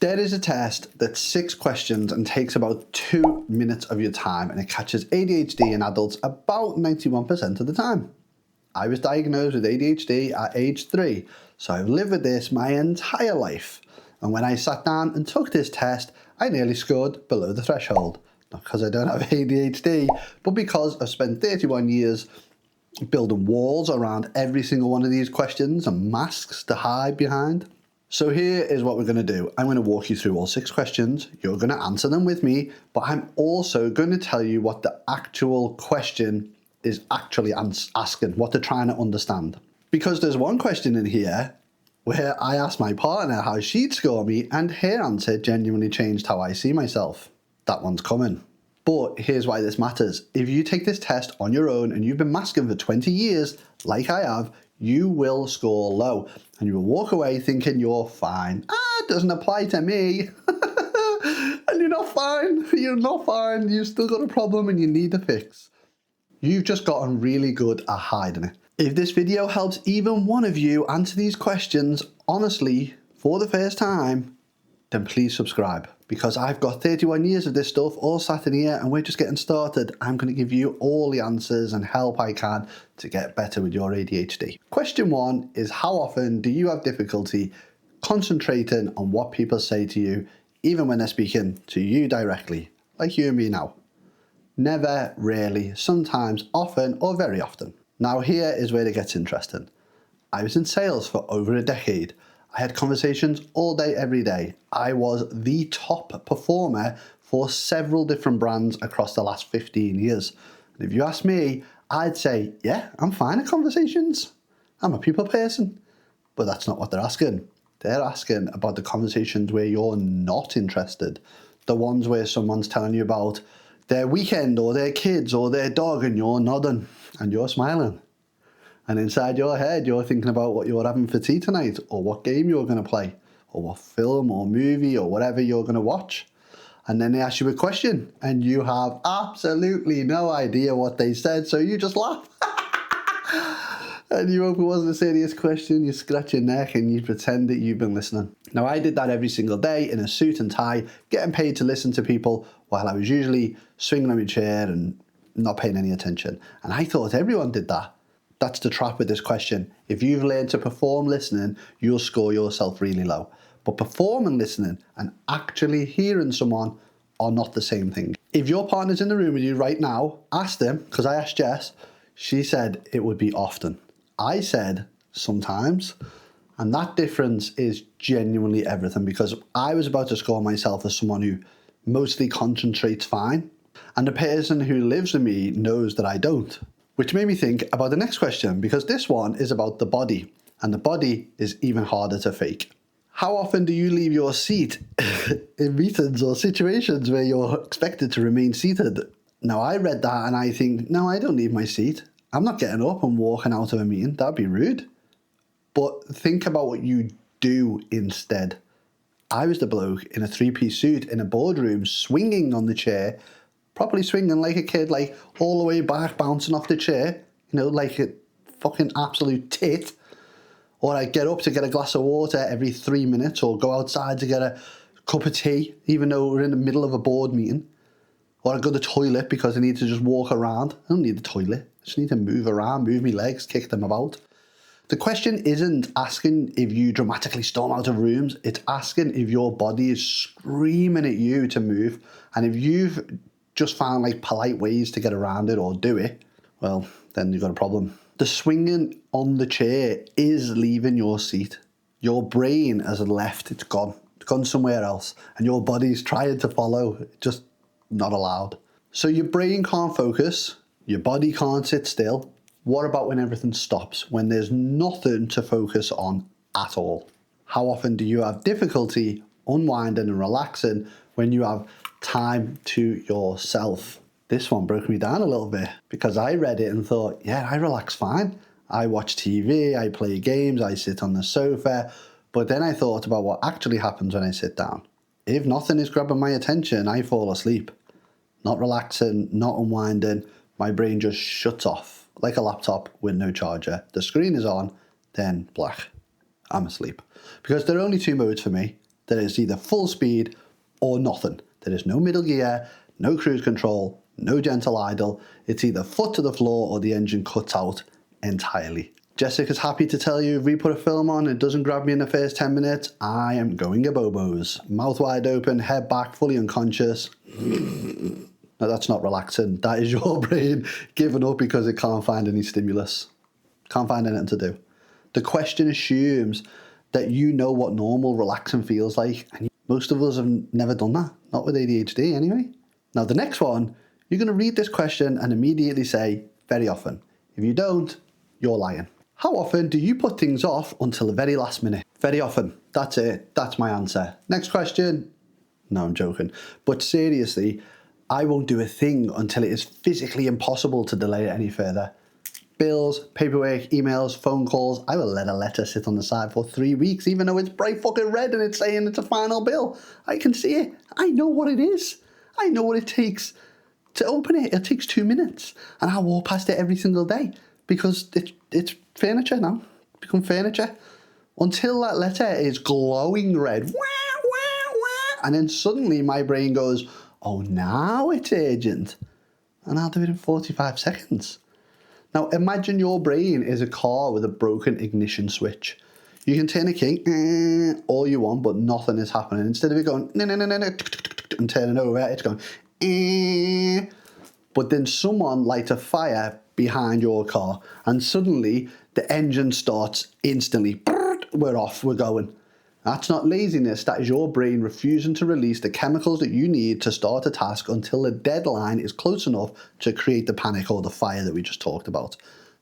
There is a test that's 6 questions and takes about 2 minutes of your time, and it catches ADHD in adults about 91% of the time. I was diagnosed with ADHD at age 3, so I've lived with this my entire life. And when I sat down and took this test, I nearly scored below the threshold. Not because I don't have ADHD, but because I've spent 31 years building walls around every single one of these questions and masks to hide behind. So here is what we're going to do. I'm going to walk you through all 6 questions. You're going to answer them with me, but I'm also going to tell you what the actual question is actually asking, what they're trying to understand. Because there's one question in here where I asked my partner how she'd score me, and her answer genuinely changed how I see myself. That one's coming. But here's why this matters. If you take this test on your own and you've been masking for 20 years, like I have, you will score low and you will walk away thinking you're fine. It doesn't apply to me. And you're not fine. You're not fine. You've still got a problem and you need a fix. You've just gotten really good at hiding it. If this video helps even one of you answer these questions honestly for the first time, then please subscribe, because I've got 31 years of this stuff all sat in here and we're just getting started. I'm going to give you all the answers and help I can to get better with your ADHD. Question 1 is, how often do you have difficulty concentrating on what people say to you, even when they're speaking to you directly, like you and me now? Never, rarely, sometimes, often, or very often. Now here is where it gets interesting. I was in sales for over a decade. I had conversations all day, every day. I was the top performer for several different brands across the last 15 years. And if you ask me, I'd say, yeah, I'm fine at conversations. I'm a people person. But that's not what they're asking. They're asking about the conversations where you're not interested. The ones where someone's telling you about their weekend or their kids or their dog, and you're nodding and you're smiling. And inside your head, you're thinking about what you're having for tea tonight, or what game you're going to play, or what film or movie or whatever you're going to watch. And then they ask you a question and you have absolutely no idea what they said, so you just laugh. And you hope it wasn't a serious question, you scratch your neck and you pretend that you've been listening. Now, I did that every single day in a suit and tie, getting paid to listen to people while I was usually swinging on my chair and not paying any attention. And I thought everyone did that. That's the trap with this question. If you've learned to perform listening, you'll score yourself really low. But performing listening and actually hearing someone are not the same thing. If your partner's in the room with you right now, ask them, because I asked Jess, she said it would be often. I said sometimes, and that difference is genuinely everything, because I was about to score myself as someone who mostly concentrates fine, and the person who lives with me knows that I don't. Which made me think about the next question, because this one is about the body, and the body is even harder to fake. How often do you leave your seat in meetings or situations where you're expected to remain seated? Now, I read that and I think, no, I don't leave my seat. I'm not getting up and walking out of a meeting. That'd be rude. But think about what you do instead. I was the bloke in a 3-piece suit in a boardroom, swinging on the chair, properly swinging like a kid, like all the way back, bouncing off the chair, like a fucking absolute tit. Or I get up to get a glass of water every 3 minutes, or go outside to get a cup of tea, even though we're in the middle of a board meeting. Or I go to the toilet because I need to just walk around. I don't need the toilet. I just need to move around, move my legs, kick them about. The question isn't asking if you dramatically storm out of rooms. It's asking if your body is screaming at you to move. And if you've just found like polite ways to get around it or do it, well, then you've got a problem. The swinging on the chair is leaving your seat. Your brain has left. It's gone. It's gone somewhere else. And your body's trying to follow. Just not allowed. So your brain can't focus. Your body can't sit still. What about when everything stops? When there's nothing to focus on at all? How often do you have difficulty unwinding and relaxing when you have time to yourself? This one broke me down a little bit, because I read it and thought, yeah, I relax fine. I watch TV, I play games, I sit on the sofa. But then I thought about what actually happens when I sit down. If nothing is grabbing my attention, I fall asleep. Not relaxing, not unwinding. My brain just shuts off like a laptop with no charger. The screen is on, then black. I'm asleep. Because there are only 2 modes for me. There is either full speed or nothing. There is no middle gear, no cruise control, no gentle idle. It's either foot to the floor or the engine cuts out entirely. Jessica's happy to tell you if we put a film on and it doesn't grab me in the first 10 minutes, I am going a-bobos. Mouth wide open, head back, fully unconscious. No, that's not relaxing. That is your brain giving up because it can't find any stimulus. Can't find anything to do. The question assumes that you know what normal relaxing feels like, and most of us have never done that. Not with ADHD anyway. Now the next one, you're going to read this question and immediately say, very often. If you don't, you're lying. How often do you put things off until the very last minute? Very often. That's it. That's my answer. Next question. No, I'm joking. But seriously, I won't do a thing until it is physically impossible to delay it any further. Bills, paperwork, emails, phone calls. I will let a letter sit on the side for 3 weeks, even though it's bright fucking red and it's saying it's a final bill. I can see it. I know what it is. I know what it takes to open it. It takes 2 minutes. And I walk past it every single day because it's furniture now. It's become furniture. Until that letter is glowing red. Wah, wah, wah. And then suddenly my brain goes, oh, now it's urgent. And I'll do it in 45 seconds. Now imagine your brain is a car with a broken ignition switch. You can turn a key all you want, but nothing is happening. Instead of it going no, and turning over, it's going but then someone lights a fire behind your car and suddenly the engine starts instantly. We're off, we're going. That's not laziness, that is your brain refusing to release the chemicals that you need to start a task until the deadline is close enough to create the panic or the fire that we just talked about.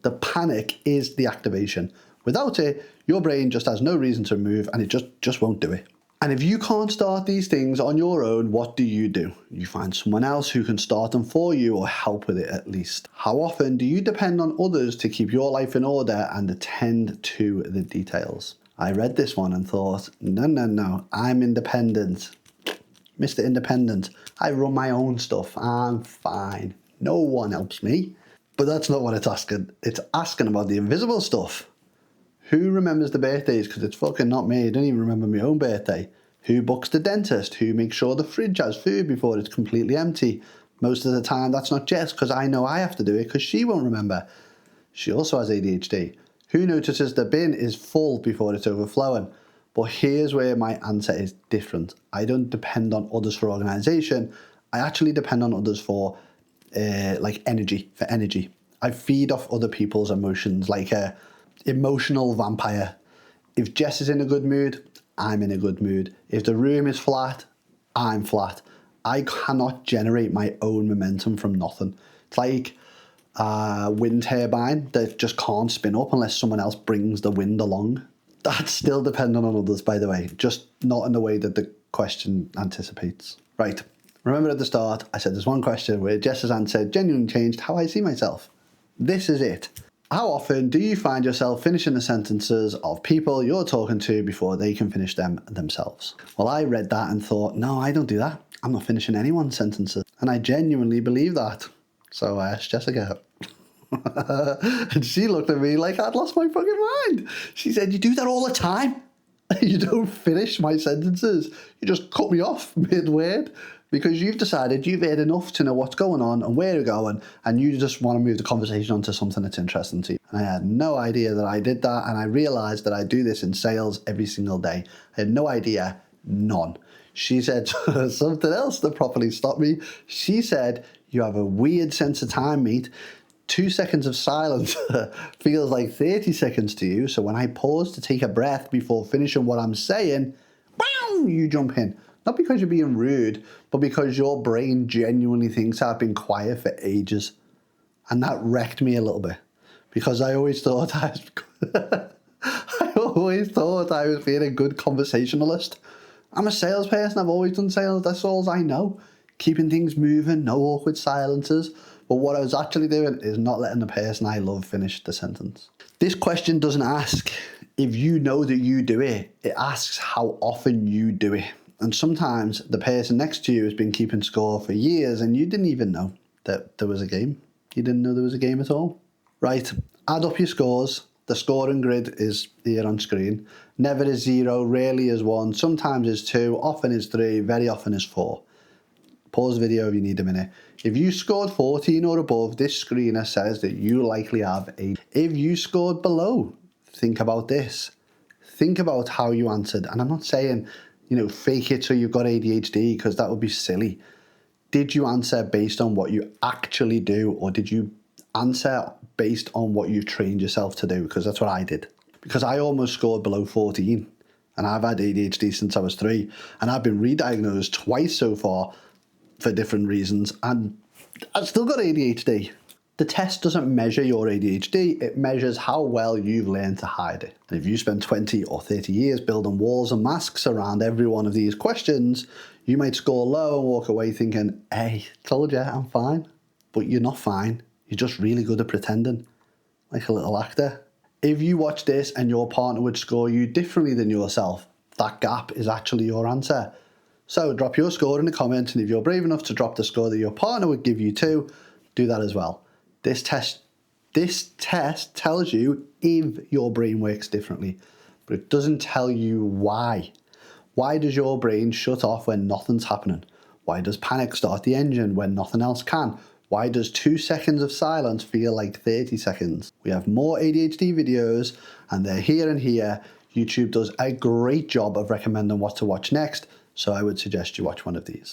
The panic is the activation. Without it, your brain just has no reason to move and it just won't do it. And if you can't start these things on your own, what do? You find someone else who can start them for you or help with it at least. How often do you depend on others to keep your life in order and attend to the details? I read this one and thought, no, I'm independent. Mr. Independent. I run my own stuff. I'm fine. No one helps me. But that's not what it's asking. It's asking about the invisible stuff. Who remembers the birthdays? Because it's fucking not me. I don't even remember my own birthday. Who books the dentist? Who makes sure the fridge has food before it's completely empty? Most of the time, that's not Jess, because I know I have to do it because she won't remember. She also has ADHD. Who notices the bin is full before it's overflowing? But here's where my answer is different. I don't depend on others for organisation. I actually depend on others for energy. I feed off other people's emotions like a emotional vampire. If Jess is in a good mood, I'm in a good mood. If the room is flat, I'm flat. I cannot generate my own momentum from nothing. It's like a wind turbine that just can't spin up unless someone else brings the wind along. That's still dependent on others, by the way, just not in the way that the question anticipates. Right, remember at the start, I said there's one question where Jess's answer genuinely changed how I see myself. This is it. How often do you find yourself finishing the sentences of people you're talking to before they can finish them themselves? Well, I read that and thought, no, I don't do that. I'm not finishing anyone's sentences. And I genuinely believe that. So I asked Jessica. And she looked at me like I'd lost my fucking mind. She said, you do that all the time. You don't finish my sentences. You just cut me off mid-word because you've decided you've heard enough to know what's going on and where you're going, and you just want to move the conversation onto something that's interesting to you. And I had no idea that I did that, and I realised that I do this in sales every single day. I had no idea, none. She said something else that properly stopped me. She said, you have a weird sense of time, mate. 2 seconds of silence feels like 30 seconds to you. So when I pause to take a breath before finishing what I'm saying, boom, you jump in. Not because you're being rude, but because your brain genuinely thinks I've been quiet for ages. And that wrecked me a little bit. Because I always thought I was being a good conversationalist. I'm a salesperson. I've always done sales. That's all I know. Keeping things moving, no awkward silences. But what I was actually doing is not letting the person I love finish the sentence. This question doesn't ask if you know that you do it. It asks how often you do it. And sometimes the person next to you has been keeping score for years and you didn't even know that there was a game. You didn't know there was a game at all. Right, add up your scores The scoring grid is here on screen. Never is 0, rarely is 1, sometimes is 2, often is 3, very often is 4. Pause the video if you need a minute. If you scored 14 or above, this screener says that you likely have ADHD. If you scored below, think about this. Think about how you answered. And I'm not saying, fake it so you've got ADHD, because that would be silly. Did you answer based on what you actually do, or did you answer based on what you've trained yourself to do? Because that's what I did. Because I almost scored below 14, and I've had ADHD since I was 3, and I've been re-diagnosed twice so far for different reasons, and I've still got ADHD. The test doesn't measure your ADHD, it measures how well you've learned to hide it. And if you spend 20 or 30 years building walls and masks around every one of these questions, you might score low and walk away thinking, hey, told you, I'm fine. But you're not fine, you're just really good at pretending, like a little actor. If you watch this and your partner would score you differently than yourself, that gap is actually your answer. So drop your score in the comments, and if you're brave enough to drop the score that your partner would give you too, do that as well. This test tells you if your brain works differently, but it doesn't tell you why. Why does your brain shut off when nothing's happening? Why does panic start the engine when nothing else can? Why does 2 seconds of silence feel like 30 seconds? We have more ADHD videos, and they're here and here. YouTube does a great job of recommending what to watch next, so I would suggest you watch one of these.